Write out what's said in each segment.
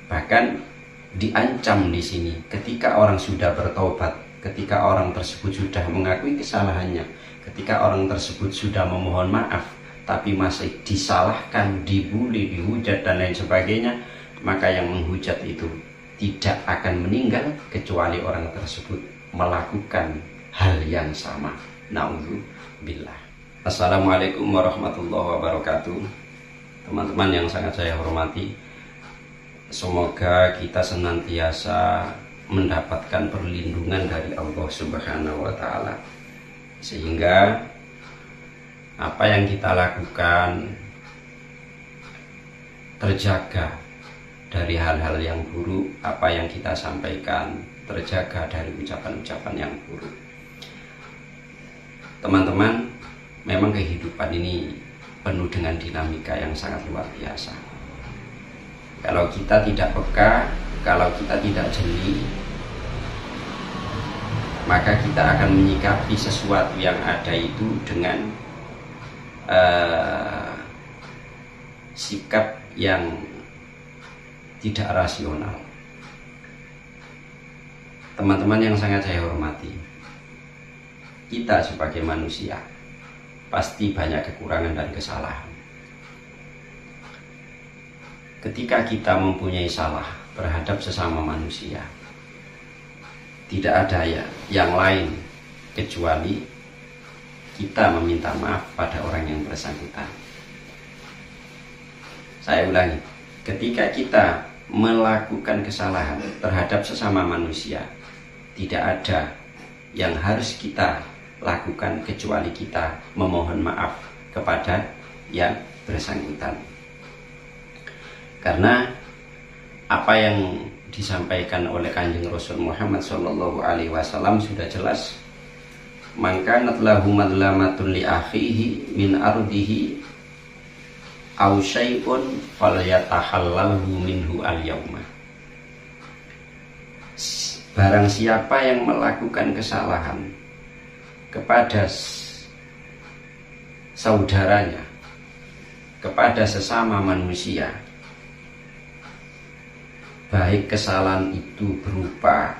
Bahkan diancam di sini ketika orang sudah bertobat, ketika orang tersebut sudah mengakui kesalahannya, ketika orang tersebut sudah memohon maaf, tapi masih disalahkan, dibully, dihujat dan lain sebagainya, maka yang menghujat itu tidak akan meninggal kecuali orang tersebut melakukan hal yang sama. Na'udzubillah. Assalamualaikum warahmatullahi wabarakatuh. Teman-teman yang sangat saya hormati, semoga kita senantiasa mendapatkan perlindungan dari Allah Subhanahu wa Ta'ala, sehingga apa yang kita lakukan terjaga dari hal-hal yang buruk, apa yang kita sampaikan terjaga dari ucapan-ucapan yang buruk. Teman-teman, memang kehidupan ini penuh dengan dinamika yang sangat luar biasa. Kalau kita tidak peka, kalau kita tidak jeli, maka kita akan menyikapi sesuatu yang ada itu dengan sikap yang tidak rasional. Teman-teman yang sangat saya hormati, kita sebagai manusia pasti banyak kekurangan dan kesalahan. Ketika kita mempunyai salah terhadap sesama manusia, tidak ada yang lain kecuali kita meminta maaf pada orang yang bersangkutan. Saya ulangi, ketika kita melakukan kesalahan terhadap sesama manusia, tidak ada yang harus kita lakukan kecuali kita memohon maaf kepada yang bersangkutan. Karena apa yang disampaikan oleh Kanjeng Rasul Muhammad SAW sudah jelas. Maka natlahu madlamatun li akhihi min ardihi aw syai'un falyatahallalhu minhu al-yawma. Barang siapa yang melakukan kesalahan kepada saudaranya, kepada sesama manusia, baik kesalahan itu berupa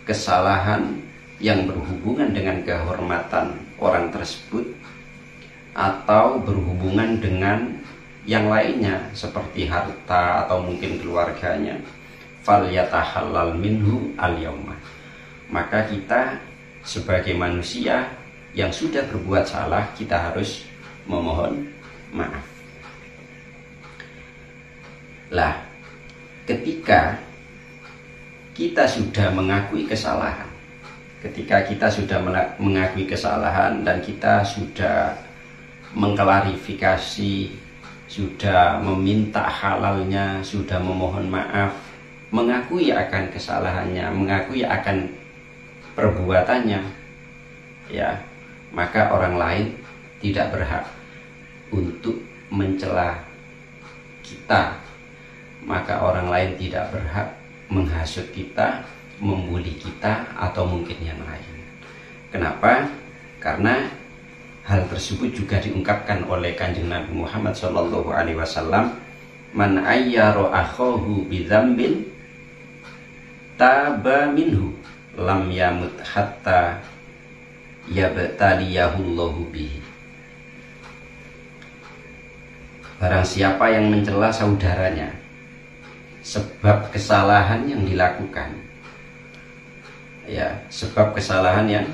kesalahan yang berhubungan dengan kehormatan orang tersebut, atau berhubungan dengan yang lainnya seperti harta atau mungkin keluarganya, falyatahallal minhu al-yawma. Maka kita sebagai manusia yang sudah berbuat salah, kita harus memohon maaf. Lah, ketika kita sudah mengakui kesalahan, ketika kita sudah mengakui kesalahan dan kita sudah mengklarifikasi, sudah meminta halalnya, sudah memohon maaf, mengakui akan kesalahannya, mengakui akan perbuatannya, ya, maka orang lain tidak berhak untuk mencela kita, maka orang lain tidak berhak menghasut kita, membuli kita, atau mungkin yang lain. Kenapa? Karena hal tersebut juga diungkapkan oleh Kanjeng Nabi Muhammad SAW. Man ayyara akhahu bidzambin taba minhu lam yamut hatta yabtaliyahullahu bihi. Barang siapa yang mencela saudaranya sebab kesalahan yang dilakukan, ya, sebab kesalahan yang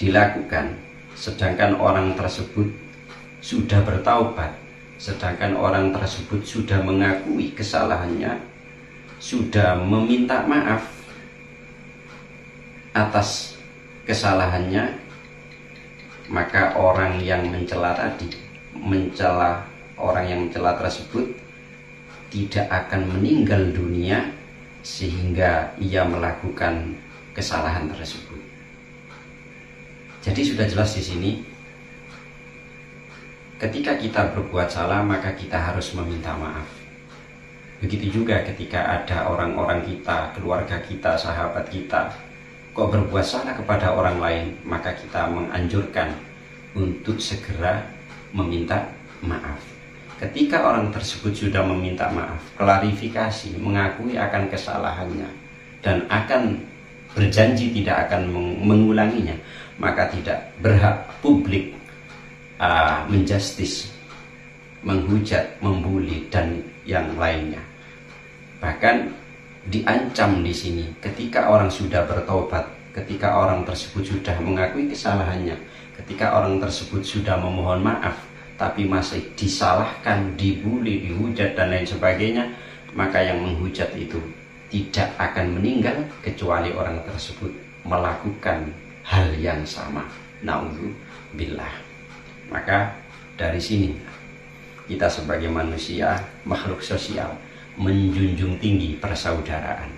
dilakukan, sedangkan orang tersebut sudah bertaubat, sedangkan orang tersebut sudah mengakui kesalahannya, sudah meminta maaf atas kesalahannya, maka orang yang mencela tadi, orang yang mencela tersebut tidak akan meninggal dunia sehingga ia melakukan kesalahan tersebut. Jadi sudah jelas di sini, ketika kita berbuat salah maka kita harus meminta maaf. Begitu juga ketika ada orang-orang kita, keluarga kita, sahabat kita kok berbuat salah kepada orang lain, maka kita menganjurkan untuk segera meminta maaf. Ketika orang tersebut sudah meminta maaf, klarifikasi, mengakui akan kesalahannya, dan akan berjanji tidak akan mengulanginya, maka tidak berhak publik menjustis, menghujat, membuli, dan yang lainnya. Bahkan diancam di sini ketika orang sudah bertobat, ketika orang tersebut sudah mengakui kesalahannya, ketika orang tersebut sudah memohon maaf, tapi masih disalahkan, dibuli, dihujat, dan lain sebagainya, maka yang menghujat itu tidak akan meninggal kecuali orang tersebut melakukan hal yang sama. Na'udzubillah. Maka dari sini kita sebagai manusia, makhluk sosial, menjunjung tinggi persaudaraan.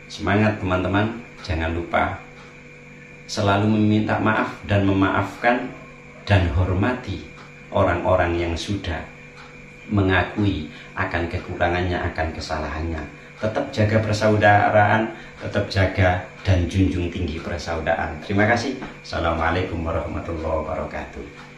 Semangat teman-teman, jangan lupa selalu meminta maaf dan memaafkan, dan hormati orang-orang yang sudah mengakui akan kekurangannya, akan kesalahannya. Tetap jaga persaudaraan, tetap jaga dan junjung tinggi persaudaraan. Terima kasih. Assalamualaikum warahmatullahi wabarakatuh.